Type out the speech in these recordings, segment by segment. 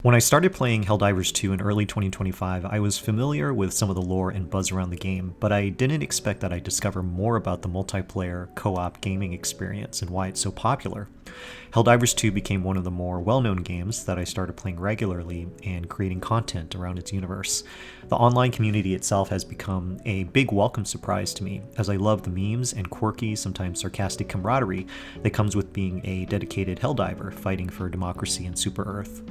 When I started playing Helldivers 2 in early 2025, I was familiar with some of the lore and buzz around the game, but I didn't expect that I'd discover more about the multiplayer co-op gaming experience and why it's so popular. Helldivers 2 became one of the more well-known games that I started playing regularly and creating content around its universe. The online community itself has become a big welcome surprise to me, as I love the memes and quirky, sometimes sarcastic camaraderie that comes with being a dedicated Helldiver fighting for democracy and Super Earth.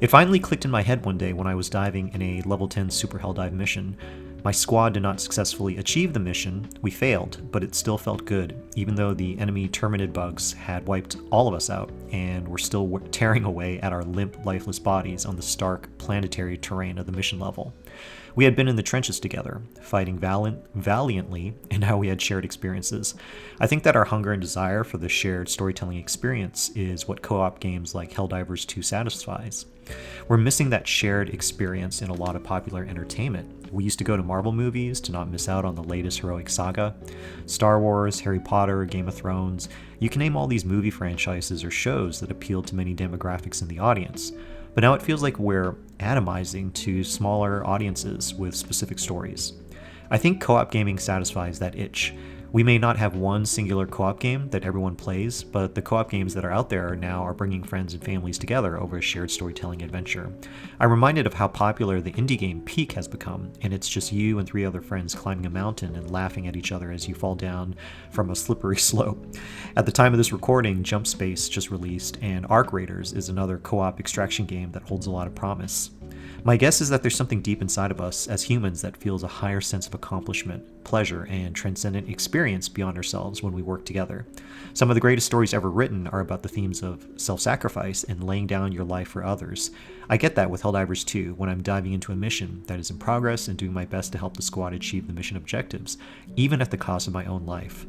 It finally clicked in my head one day when I was diving in a level 10 Super Helldive mission. My squad did not successfully achieve the mission, we failed, but it still felt good, even though the enemy Terminid bugs had wiped all of us out and were still tearing away at our limp, lifeless bodies on the stark, planetary terrain of the mission level. We had been in the trenches together, fighting valiantly, and now we had shared experiences. I think that our hunger and desire for the shared storytelling experience is what co-op games like Helldivers 2 satisfies. We're missing that shared experience in a lot of popular entertainment. We used to go to Marvel movies to not miss out on the latest heroic saga. Star Wars, Harry Potter, Game of Thrones, you can name all these movie franchises or shows that appeal to many demographics in the audience. But now it feels like we're atomizing to smaller audiences with specific stories. I think co-op gaming satisfies that itch. We may not have one singular co-op game that everyone plays, but the co-op games that are out there now are bringing friends and families together over a shared storytelling adventure. I'm reminded of how popular the indie game Peak has become, and it's just you and 3 other friends climbing a mountain and laughing at each other as you fall down from a slippery slope. At the time of this recording, Jump Space just released, and Arc Raiders is another co-op extraction game that holds a lot of promise. My guess is that there's something deep inside of us as humans that feels a higher sense of accomplishment, pleasure, and transcendent experience beyond ourselves when we work together. Some of the greatest stories ever written are about the themes of self-sacrifice and laying down your life for others. I get that with Helldivers 2 when I'm diving into a mission that is in progress and doing my best to help the squad achieve the mission objectives, even at the cost of my own life.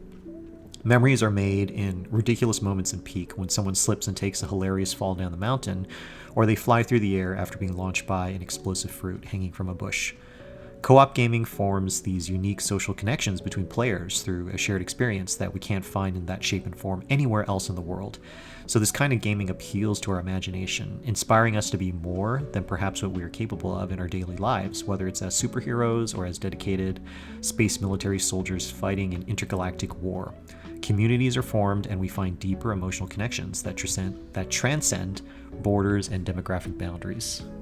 Memories are made in ridiculous moments in Peak when someone slips and takes a hilarious fall down the mountain, or they fly through the air after being launched by an explosive fruit hanging from a bush. Co-op gaming forms these unique social connections between players through a shared experience that we can't find in that shape and form anywhere else in the world. So this kind of gaming appeals to our imagination, inspiring us to be more than perhaps what we are capable of in our daily lives, whether it's as superheroes or as dedicated space military soldiers fighting an intergalactic war. Communities are formed and we find deeper emotional connections that transcend borders and demographic boundaries.